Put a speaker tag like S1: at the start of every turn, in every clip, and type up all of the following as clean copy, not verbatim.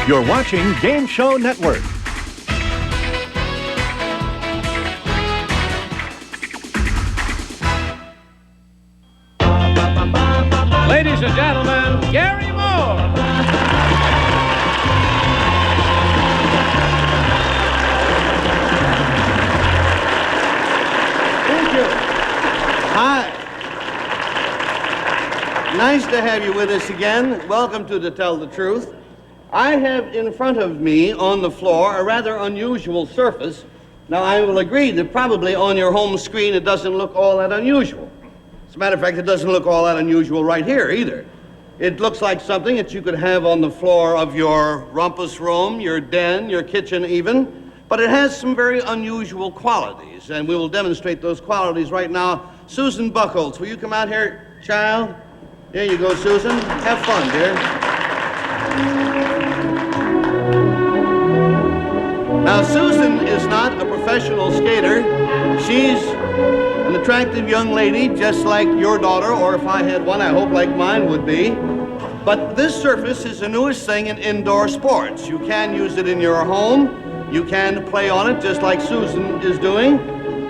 S1: You're watching Game Show Network.
S2: Ladies and gentlemen, Gary Moore.
S3: Thank you. Hi. Nice to have you with us again. Welcome to Tell the Truth. I have in front of me on the floor a rather unusual surface. Now, I will agree that probably on your home screen it doesn't look all that unusual. As a matter of fact, it doesn't look all that unusual right here either. It looks like something that you could have on the floor of your rumpus room, your den, your kitchen even, but it has some very unusual qualities, and we will demonstrate those qualities right now. Susan Buckholz, will you come out here, child? There you go, Susan. Have fun, dear. Now, Susan is not a professional skater. She's an attractive young lady, just like your daughter, or if I had one, I hope like mine would be. But this surface is the newest thing in indoor sports. You can use it in your home. You can play on it, just like Susan is doing.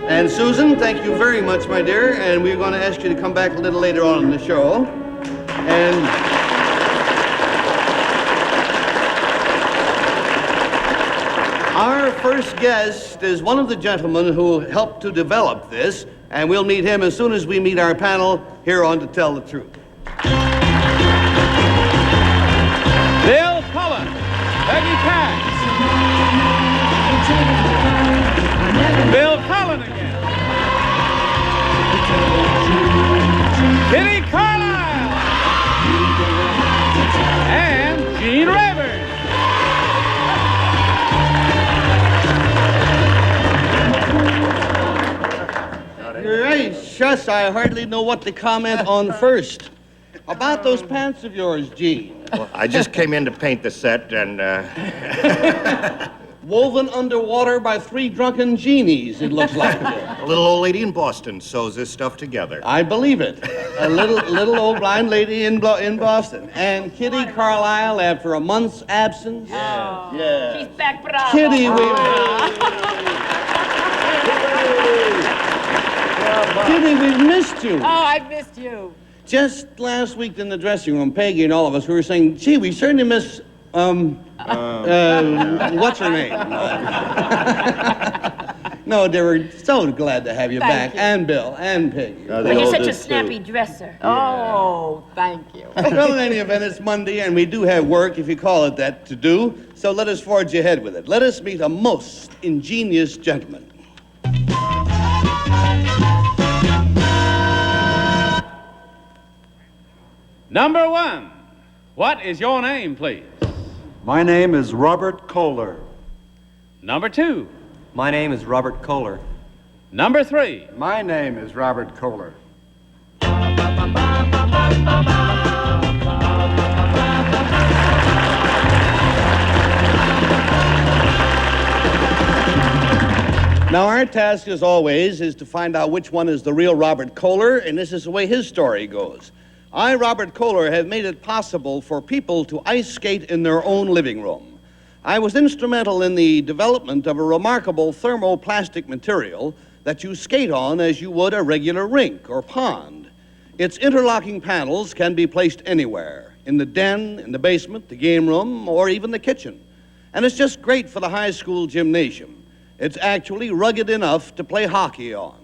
S3: And Susan, thank you very much, my dear, and we're going to ask you to come back a little later on in the show. And our first guest is one of the gentlemen who helped to develop this, and we'll meet him as soon as we meet our panel here on To Tell the Truth.
S2: Bill Cullen, Peggy Cass. Bill Cullen again. Kitty Carlisle. And Gene Rayburn.
S3: Gracious, I hardly know what to comment on first. About those pants of yours, Gene.
S4: Well, I just came in to paint the set and,
S3: Woven underwater by 3 drunken genies, it looks like.
S4: a little old lady in Boston sews this stuff together.
S3: I believe it. A little old blind lady in Boston. And Kitty Carlisle, after a month's absence.
S5: Yeah. She's back, bravo.
S3: Kitty, Kitty, we've missed you.
S5: Oh, I've missed you.
S3: Just last week in the dressing room, Peggy and all of us, we were saying, gee, we certainly miss, what's her name? No, they were so glad to have you back.
S5: You.
S3: And Bill, and Peggy.
S5: But you're such a snappy dresser. Yeah. Oh, thank you.
S3: Well, in any event, it's Monday, and we do have work, if you call it that, to do. So let us forge ahead with it. Let us meet a most ingenious gentleman.
S2: Number 1. What is your name, please?
S6: My name is Robert Kohler.
S2: Number 2.
S7: My name is Robert Kohler.
S2: Number 3.
S6: My name is Robert Kohler.
S3: Now, our task, as always, is to find out which one is the real Robert Kohler, and this is the way his story goes. I, Robert Kohler, have made it possible for people to ice skate in their own living room. I was instrumental in the development of a remarkable thermoplastic material that you skate on as you would a regular rink or pond. Its interlocking panels can be placed anywhere, in the den, in the basement, the game room, or even the kitchen. And it's just great for the high school gymnasium. It's actually rugged enough to play hockey on.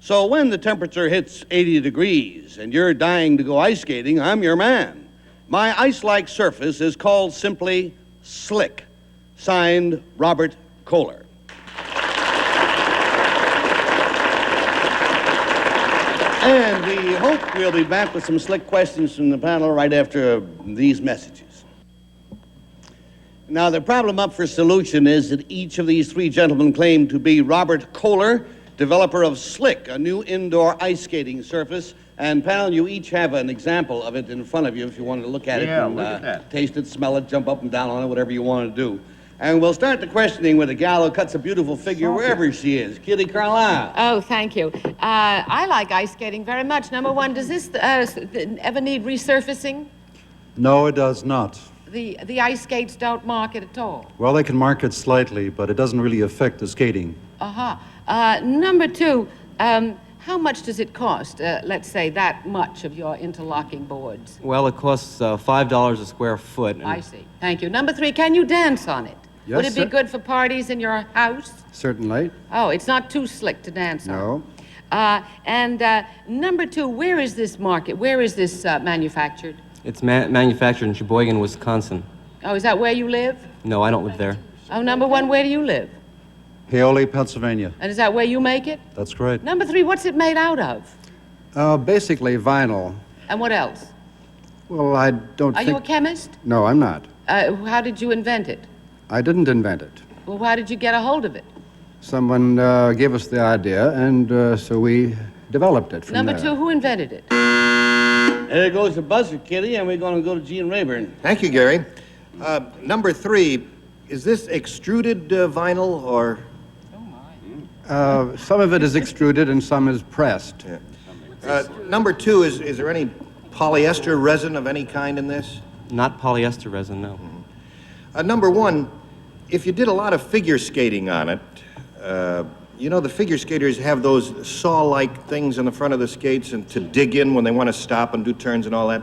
S3: So when the temperature hits 80 degrees and you're dying to go ice skating, I'm your man. My ice-like surface is called simply Slick. Signed, Robert Kohler. And we hope we'll be back with some slick questions from the panel right after these messages. Now, the problem up for solution is that each of these 3 gentlemen claim to be Robert Kohler, developer of Slick, a new indoor ice skating surface. And panel, you each have an example of it in front of you if you want to look at it and
S4: look at that.
S3: Taste it, smell it, jump up and down on it, whatever you want to do. And we'll start the questioning with a gal who cuts a beautiful figure wherever she is, Kitty Carlisle.
S5: Oh, thank you. I like ice skating very much. Number 1, does this ever need resurfacing?
S6: No, it does not.
S5: The ice skates don't mark it at all.
S6: Well, they can mark it slightly, but it doesn't really affect the skating.
S5: Number two, how much does it cost, let's say, that much of your interlocking boards?
S7: Well, it costs $5 a square foot. And
S5: I see. Thank you. Number three, can you dance on it?
S8: Yes,
S5: Would it be
S8: sir.
S5: good for parties in your house?
S8: Certainly.
S5: Oh, it's not too slick to dance on.
S8: No.
S5: And number two, where is this market? Where is this manufactured?
S7: It's manufactured in Sheboygan, Wisconsin.
S5: Oh, is that where you live?
S7: No, I don't live there.
S5: Oh, number one, where do you live?
S6: Paoli, Pennsylvania.
S5: And is that where you make it?
S6: That's great.
S5: Number three, what's it made out of?
S8: Basically vinyl.
S5: And what else?
S8: Well, I don't
S5: Are
S8: think...
S5: you a chemist?
S8: No, I'm not.
S5: How did you invent it?
S8: I didn't invent it.
S5: Well, how did you get a hold of it?
S8: Someone gave us the idea, and so we developed it from
S5: Number
S8: there.
S5: two, who invented it?
S3: There goes the buzzer, Kitty, and we're going to go to Gene Rayburn.
S4: Thank you, Gary. Number three, is this extruded vinyl or?
S8: Some of it is extruded and some is pressed.
S4: Number two, is there any polyester resin of any kind in this?
S7: Not polyester resin, no.
S4: Number one, if you did a lot of figure skating on it, you know, the figure skaters have those saw-like things in the front of the skates and to dig in when they want to stop and do turns and all that.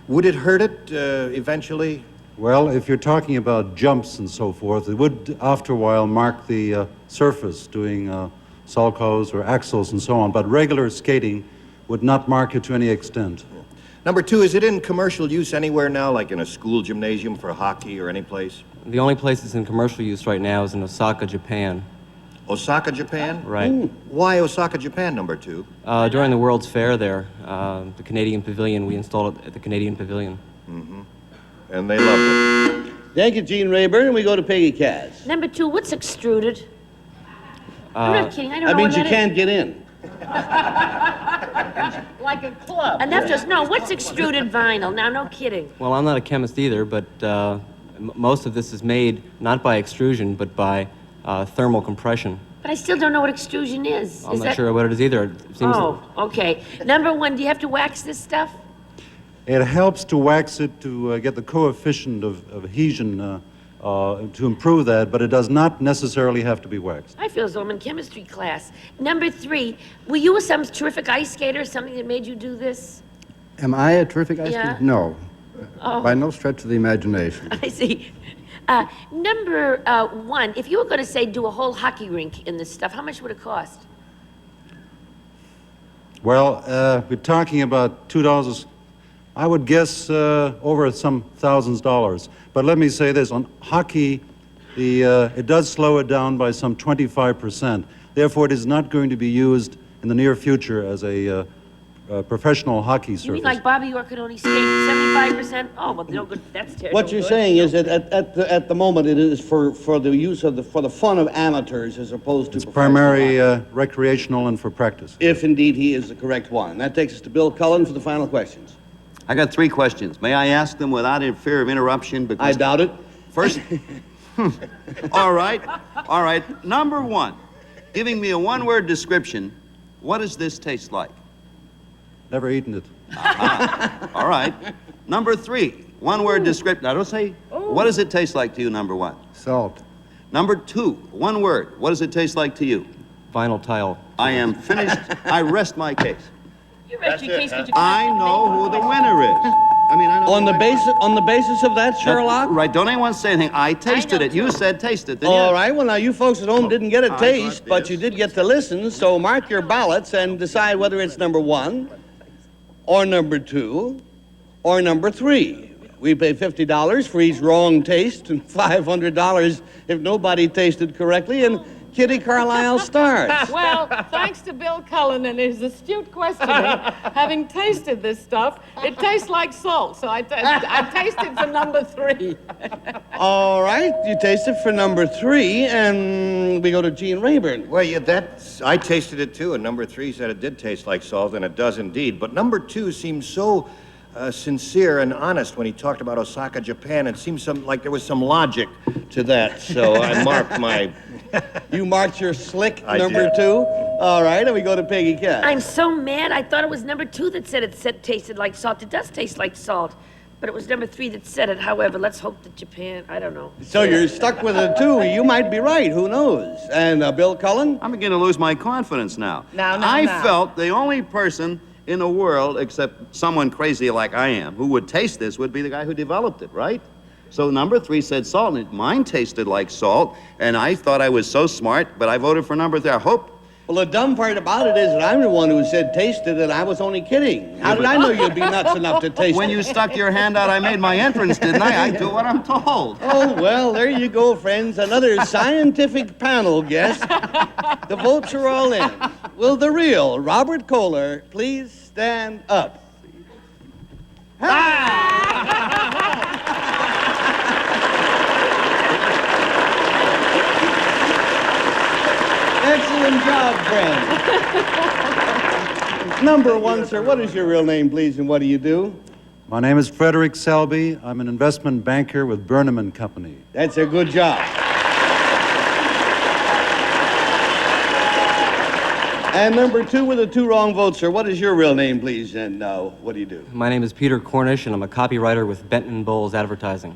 S4: Would it hurt it eventually?
S6: Well, if you're talking about jumps and so forth, it would, after a while, mark the surface, doing sulcos or axles and so on. But regular skating would not mark it to any extent.
S4: Number two, is it in commercial use anywhere now, like in a school gymnasium for hockey or any place?
S7: The only place it's in commercial use right now is in Osaka, Japan.
S4: Osaka, Japan?
S7: Right.
S4: Why Osaka, Japan, number two?
S7: During the World's Fair there, the Canadian Pavilion, we installed it at the Canadian Pavilion.
S4: And they loved it.
S3: Thank you, Gene Rayburn, and we go to Peggy Cass.
S5: Number two, what's extruded? I'm not kidding. I don't
S3: That
S5: know
S3: means
S5: what
S3: you
S5: that
S3: can't get in.
S5: Like a club. Enough just no. What's extruded vinyl? Now, no kidding.
S7: Well, I'm not a chemist either, but most of this is made not by extrusion, but by thermal compression.
S5: But I still don't know what extrusion is.
S7: I'm not sure what it is either. It seems
S5: Okay. Number one, do you have to wax this stuff?
S6: It helps to wax it to get the coefficient of adhesion to improve that, but it does not necessarily have to be waxed.
S5: I feel as though I'm in chemistry class. Number three, were you some terrific ice skater, something that made you do this?
S8: Am I a terrific ice
S5: Yeah.
S8: skater? No.
S5: Oh.
S8: By no stretch of the imagination.
S5: I see. Number one, if you were going to, say, do a whole hockey rink in this stuff, how much would it cost?
S6: Well, we're talking about $2. I would guess over some thousands of dollars. But let me say this, on hockey, it does slow it down by some 25%. Therefore, it is not going to be used in the near future as a professional hockey surface.
S5: You mean like Bobby Orr could only skate 75%? Oh, well, no good. That's terrible.
S3: What you're saying is that at the moment it is for the use of for the fun of amateurs as opposed to
S6: It's
S3: professional
S6: primary
S3: hockey.
S6: recreational and for practice.
S3: If indeed he is the correct one. And that takes us to Bill Cullen for the final questions.
S9: I got 3 questions. May I ask them without fear of interruption?
S3: I doubt it.
S9: First, all right. Number one, giving me a one-word description, what does this taste like?
S6: Never eaten it.
S9: All right. Number 3, one-word description. Now, don't say, what does it taste like to you, number 1?
S8: Salt.
S9: Number 2, one word. What does it taste like to you?
S7: Vinyl tile.
S9: I am finished. I rest my case.
S5: You rest your case, but you
S9: I know who the winner is. I mean, I know
S3: On
S9: who
S3: the basis of that, Sherlock?
S9: Right, don't anyone say anything. I tasted it. You said taste it. didn't you?
S3: All right, well, now, you folks at home didn't get a
S9: I
S3: taste,
S9: got
S3: but
S9: this.
S3: you did get to listen, so mark your ballots and decide whether it's number 1, or number 2, or number 3. We pay $50 for each wrong taste and $500 if nobody tasted correctly, and Kitty Carlisle starts.
S5: Well, thanks to Bill Cullen and his astute questioning, having tasted this stuff, it tastes like salt, so I tasted for number 3.
S3: All right, you tasted for number 3, and we go to Gene Rayburn.
S4: Well, yeah, I tasted it too, and number 3 said it did taste like salt, and it does indeed. But number 2 seemed so sincere and honest when he talked about Osaka, Japan. It seemed like there was some logic to that, so I marked my...
S3: You marked your slick
S4: I
S3: number
S4: did.
S3: 2. All right, and we go to Peggy Cass.
S5: I'm so mad. I thought it was number 2 that said it tasted like salt. It does taste like salt.
S10: but it was number 3 that said it. However, let's hope that Japan, I don't know.
S3: So you're stuck with it, too. You might be right. Who knows? And Bill Cullen?
S9: I'm beginning to lose my confidence now.
S5: Now.
S9: I felt the only person in the world, except someone crazy like I am, who would taste this would be the guy who developed it, right? So number 3 said salt, and mine tasted like salt, and I thought I was so smart, but I voted for number 3. I hope.
S3: Well, the dumb part about it is that I'm the one who said taste it, and I was only kidding. How did I know you'd be nuts enough to taste
S9: When
S3: it?
S9: you stuck your hand out, I made my entrance, didn't I? I do what I'm told.
S3: Oh, well, there you go, friends. Another scientific panel guest. The votes are all in. Will the real Robert Kohler please stand up? Excellent job, friend. Number 1, sir, what is your real name, please, and what do you do?
S6: My name is Frederick Selby. I'm an investment banker with Burnham and Company.
S3: That's a good job. And number 2 with the 2 wrong votes, sir, what is your real name, please, and what do you do?
S7: My name is Peter Cornish, and I'm a copywriter with Benton Bowles Advertising.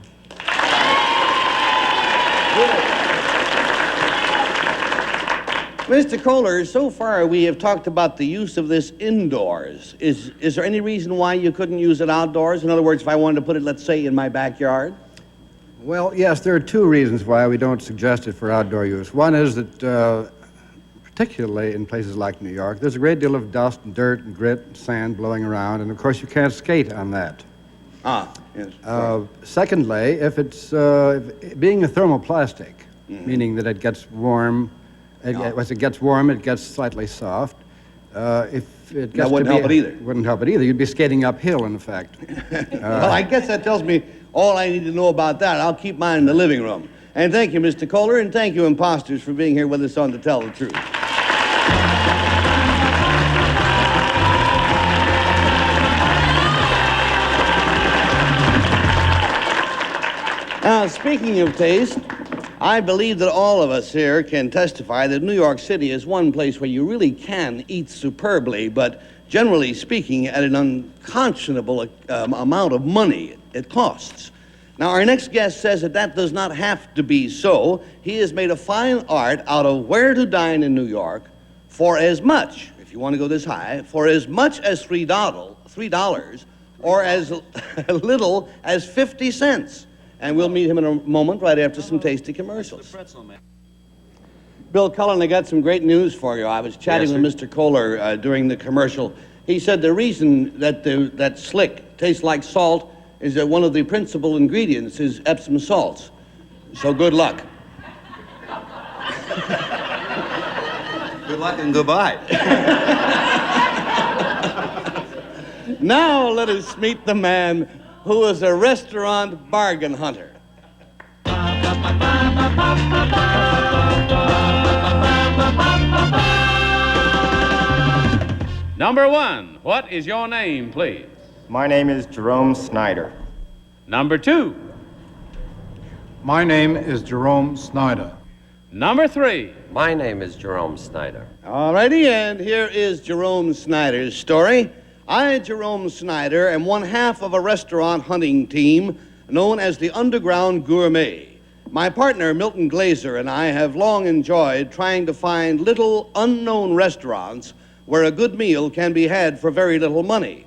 S3: Mr. Kohler, so far we have talked about the use of this indoors. Is there any reason why you couldn't use it outdoors? In other words, if I wanted to put it, let's say, in my backyard?
S8: Well, yes, there are 2 reasons why we don't suggest it for outdoor use. One is that, particularly in places like New York, there's a great deal of dust and dirt and grit and sand blowing around, and of course you can't skate on that.
S3: Ah, yes.
S8: Secondly, if it's being a thermoplastic, meaning that it gets warm, as it gets warm, it gets slightly soft. If it gets
S3: that wouldn't help it either.
S8: Wouldn't help it either. You'd be skating uphill, in fact.
S3: Well, I guess that tells me all I need to know about that. I'll keep mine in the living room. And thank you, Mr. Kohler, and thank you, imposters, for being here with us on To Tell the Truth. Now, speaking of taste, I believe that all of us here can testify that New York City is one place where you really can eat superbly, but generally speaking, at an unconscionable amount of money it costs. Now, our next guest says that that does not have to be so. He has made a fine art out of where to dine in New York for as much, if you want to go this high, for as much as $3 or as little as 50 cents. And we'll meet him in a moment right after some tasty commercials. Bill Cullen, I got some great news for you. I was chatting with Mr. Kohler during the commercial. He said the reason that that slick tastes like salt is that one of the principal ingredients is Epsom salts. So good luck.
S9: Good luck and goodbye.
S3: Now let us meet the man who is a restaurant bargain hunter.
S2: Number 1, what is your name, please?
S11: My name is Jerome Snyder.
S2: Number 2.
S12: My name is Jerome Snyder.
S2: Number 3.
S13: My name is Jerome Snyder.
S3: All righty, and here is Jerome Snyder's story. I, Jerome Snyder, am one half of a restaurant hunting team known as the Underground Gourmet. My partner, Milton Glaser, and I have long enjoyed trying to find little unknown restaurants where a good meal can be had for very little money.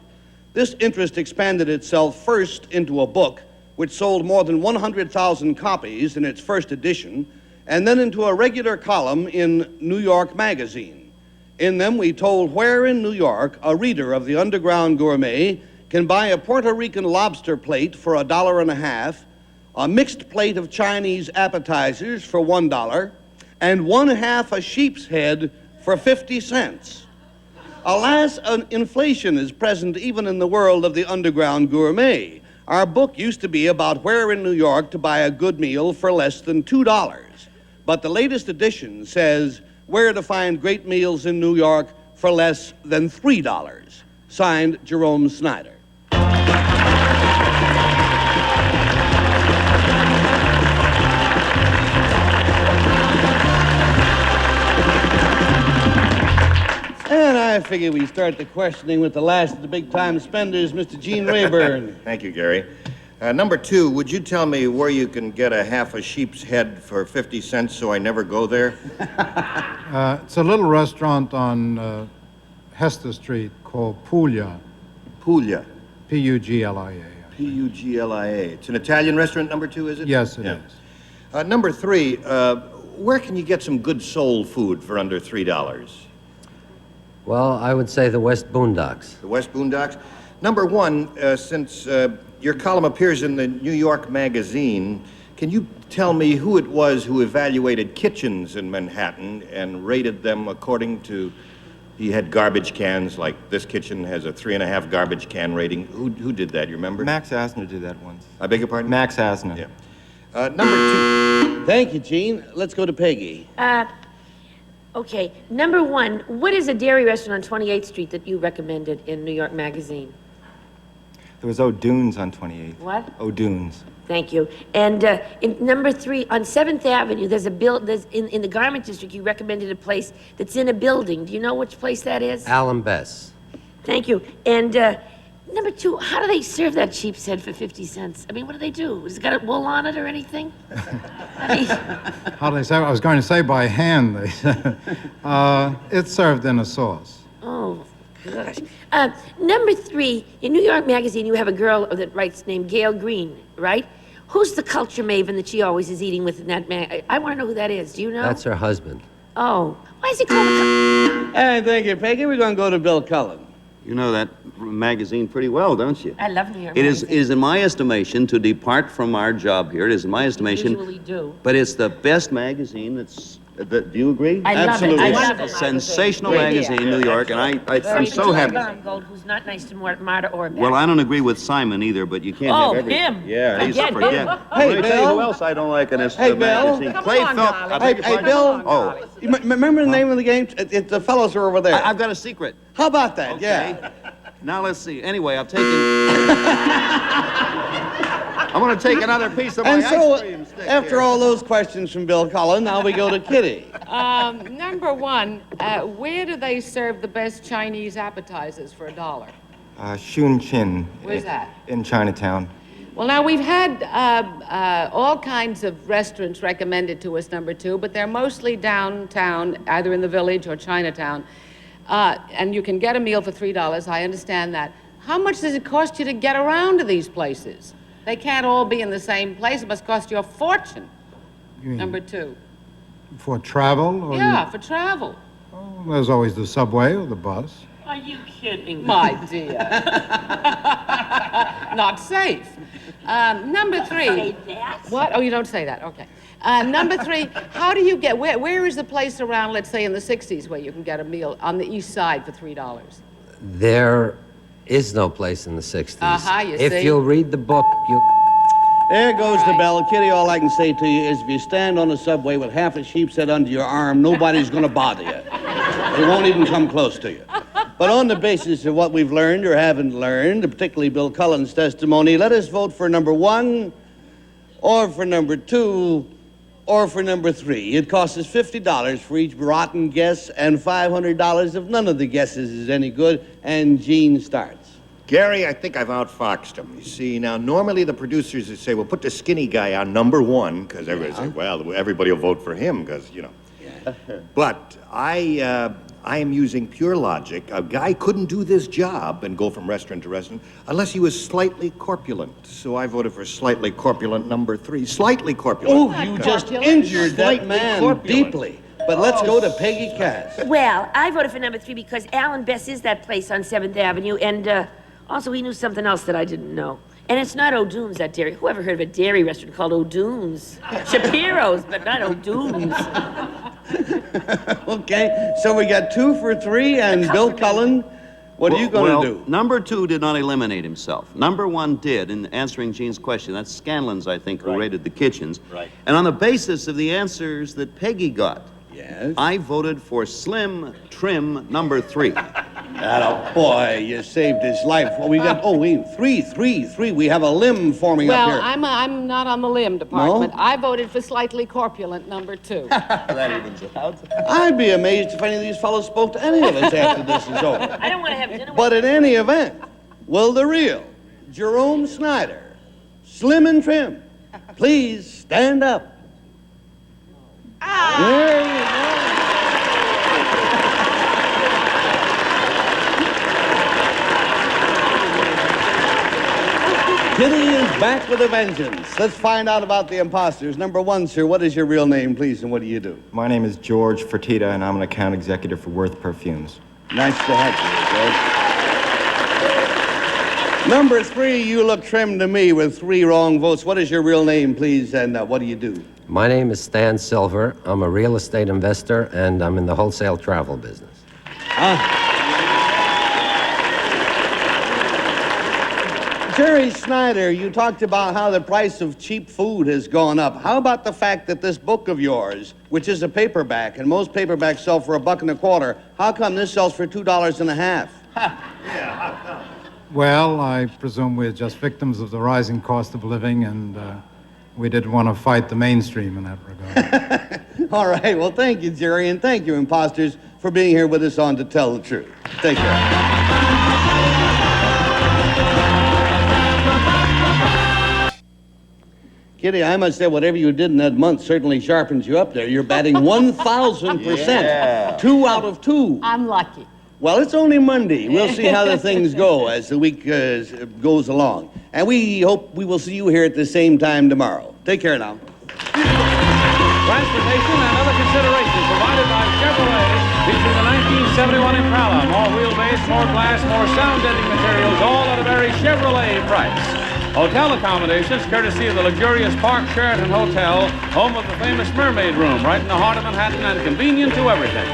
S3: This interest expanded itself first into a book, which sold more than 100,000 copies in its first edition, and then into a regular column in New York Magazine. In them, we told where in New York a reader of the Underground Gourmet can buy a Puerto Rican lobster plate for $1.50, a mixed plate of Chinese appetizers for $1, and 1/2 a sheep's head for 50 cents. Alas, inflation is present even in the world of the Underground Gourmet. Our book used to be about where in New York to buy a good meal for less than $2. But the latest edition says where to find great meals in New York for less than $3. Signed, Jerome Snyder. And I figure we start the questioning with the last of the big-time spenders, Mr. Gene Rayburn.
S11: Thank you, Gary.
S4: Number 2, would you tell me where you can get a half a sheep's head for 50 cents so I never go there?
S12: It's a little restaurant on Hester Street called Puglia.
S4: Puglia.
S12: P-U-G-L-I-A.
S4: P-U-G-L-I-A. It's an Italian restaurant, number 2, is it?
S12: Yes, it is.
S4: Number 3, where can you get some good soul food for under $3?
S13: Well, I would say the West Boondocks.
S4: The West Boondocks? Number 1, since your column appears in the New York Magazine, can you tell me who it was who evaluated kitchens in Manhattan and rated them according to... He had garbage cans, like this kitchen has a 3.5 garbage can rating. Who did that, you remember?
S11: Max Asner did that once.
S4: I beg your pardon?
S11: Max Asner.
S4: Yeah. Number 2.
S3: Thank you, Gene. Let's go to Peggy.
S10: Okay, number 1, what is a dairy restaurant on 28th Street that you recommended in New York Magazine?
S11: There was O'Doon's on 28th.
S10: What?
S11: O'Doon's.
S10: Thank you. And in number 3, on 7th Avenue, there's in the garment district, you recommended a place that's in a building. Do you know which place that is?
S13: Alan Bess.
S10: Thank you. And number 2, how do they serve that sheep's head for 50 cents? I mean, what do they do? Has it got a wool on it or anything? I mean,
S12: How do they say? I was going to say by hand. They said. It's served in a sauce.
S10: oh, gosh. Number 3, in New York Magazine, you have a girl that writes named Gail Green, right? Who's the culture maven that she always is eating with in that mag? I want to know who that is. Do you know?
S13: That's her husband.
S10: Oh, why is he called a
S3: And thank you, Peggy. We're going to go to Bill Cullen.
S9: You know that magazine pretty well, don't you?
S10: I love New York
S9: It
S10: Magazine.
S9: is in my estimation, to depart from our job here, it is in my estimation,
S10: Usually do.
S9: but it's the best magazine do you agree?
S10: I love
S3: Absolutely.
S10: it. I
S9: It's
S10: love
S9: a
S10: it.
S9: sensational magazine, New York, and I'm so happy.
S10: Gold, who's not nice to Marta or Beth.
S9: Well, I don't agree with Simon either, but you can't
S10: Oh,
S9: have everything.
S10: him.
S9: Yeah, he's
S10: Forget
S9: forget.
S10: him.
S3: Hey,
S9: Let me tell you
S3: Bill.
S9: who else I don't like in this
S3: Hey, Bill.
S9: magazine.
S5: Come
S9: Clay
S5: on,
S9: Philp.
S5: darling.
S9: I beg your
S3: Hey,
S9: pardon?
S3: Bill.
S9: Oh,
S3: You remember the name of the game? The fellows are over there.
S9: I've got a secret.
S3: How about that?
S9: Okay.
S3: Yeah.
S9: Now let's see. Anyway, I've taken. I'm going to take another piece of my
S3: And so,
S9: ice cream stick
S3: after
S9: here.
S3: all those questions from Bill Cullen, now we go to Kitty.
S5: Number 1, where do they serve the best Chinese appetizers for $1?
S11: Shun Chin.
S5: Where's that?
S11: In Chinatown.
S5: Well, now, we've had all kinds of restaurants recommended to us, number 2, but they're mostly downtown, either in the Village or Chinatown. And you can get a meal for $3, I understand that. How much does it cost you to get around to these places? They can't all be in the same place. It must cost you a fortune,
S12: You mean
S5: number 2.
S12: for travel? Or
S5: Yeah, for travel.
S12: There's always the subway or the bus.
S10: Are you kidding?
S5: My dear. Not safe. Number 3.
S10: Say that?
S5: What? Oh, you don't say that. Okay. Number 3, how do you get, where is the place around, let's say in the 60s, where you can get a meal on the east side for $3?
S13: There is no place in the 60s.
S5: You
S13: If
S5: see?
S13: you'll read the book, you...
S3: There goes the
S5: right.
S3: bell. Kitty, all I can say to you is if you stand on the subway with half a sheep's head under your arm, nobody's going to bother you. They won't even come close to you. But on the basis of what we've learned or haven't learned, particularly Bill Cullen's testimony, let us vote for number 1, or for number 2, or for number 3. It costs us $50 for each rotten guess and $500 if none of the guesses is any good. And Gene starts.
S4: Gary, I think I've outfoxed him. You see, now, normally the producers would say, well, put the skinny guy on number 1, because everybody say, well, everybody will vote for him, because, you know. But I am using pure logic. A guy couldn't do this job and go from restaurant to restaurant unless he was slightly corpulent. So I voted for slightly corpulent number 3. Slightly corpulent.
S3: Oh, you just injured that
S4: Slightly
S3: man
S4: corpulent.
S3: deeply. But let's go to Peggy Cass.
S10: Well, I voted for number 3 because Alan Bess is that place on 7th Avenue, and also he knew something else that I didn't know. And it's not O'Doon's, that dairy. Who ever heard of a dairy restaurant called O'Doon's? Shapiro's, but not O'Doon's.
S3: Okay, so we got 2 for 3, and Bill Cullen, what are you going to do?
S9: Number 2 did not eliminate himself. Number 1 did, in answering Gene's question. That's Scanlon's, I think, who rated the kitchens.
S3: Right.
S9: And on the basis of the answers that Peggy got,
S3: Yes?
S9: I voted for slim, trim number 3.
S3: Atta boy, you saved his life. Well, we got, three. We have a limb forming up
S5: Well,
S3: here.
S5: I'm not on the limb department. I voted for slightly corpulent, number 2.
S9: That evens it out.
S3: I'd be amazed if any of these fellows spoke to any of us after this is over.
S10: I don't want to have dinner
S3: But in any event, will the real Jerome Snyder slim and trim. Please stand up. There you go. Kitty is back with a vengeance. Let's find out about the imposters. Number one, sir, what is your real name, please, and what do you do?
S11: My name is George Fertitta, and I'm an account executive for Worth Perfumes.
S3: Nice to have you, George. Number three, you look trim to me with 3 wrong votes. What is your real name, please, and what do you do?
S13: My name is Stan Silver. I'm a real estate investor, and I'm in the wholesale travel business.
S3: Jerry Snyder, you talked about how the price of cheap food has gone up. How about the fact that this book of yours, which is a paperback, and most paperbacks sell for $1.25, how come this sells for $2.50?
S12: Well, I presume we're just victims of the rising cost of living, and we didn't want to fight the mainstream in that regard.
S3: All right, well, thank you, Jerry, and thank you, imposters, for being here with us on To Tell the Truth. Take care. Kitty, I must say, whatever you did in that month certainly sharpens you up there. You're batting 1,000%.
S9: Yeah.
S3: 2 out of 2.
S5: I'm lucky.
S3: Well, it's only Monday. We'll see how the things go as the week goes along. And we hope we will see you here at the same time tomorrow. Take care now.
S2: Transportation and other considerations provided by Chevrolet feature the 1971 Impala. More wheelbase, more glass, more sound-deadening materials, all at a very Chevrolet price. Hotel accommodations, courtesy of the luxurious Park Sheraton Hotel, home of the famous Mermaid Room, right in the heart of Manhattan and convenient to everything.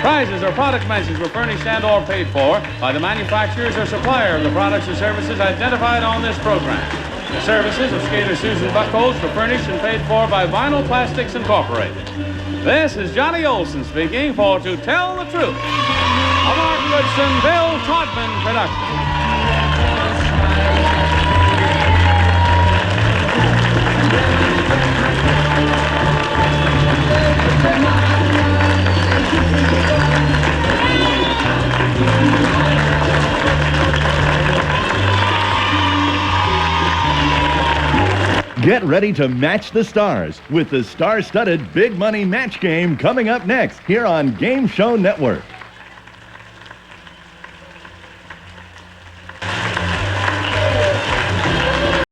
S2: Prizes or product mentions were furnished and or paid for by the manufacturers or supplier of the products or services identified on this program. The services of skater Susan Buckholz were furnished and paid for by Vinyl Plastics Incorporated. This is Johnny Olson speaking for To Tell the Truth, a Mark Goodson, Bill Todman production.
S1: Get ready to match the stars with the star-studded Big Money Match Game coming up next here on Game Show Network.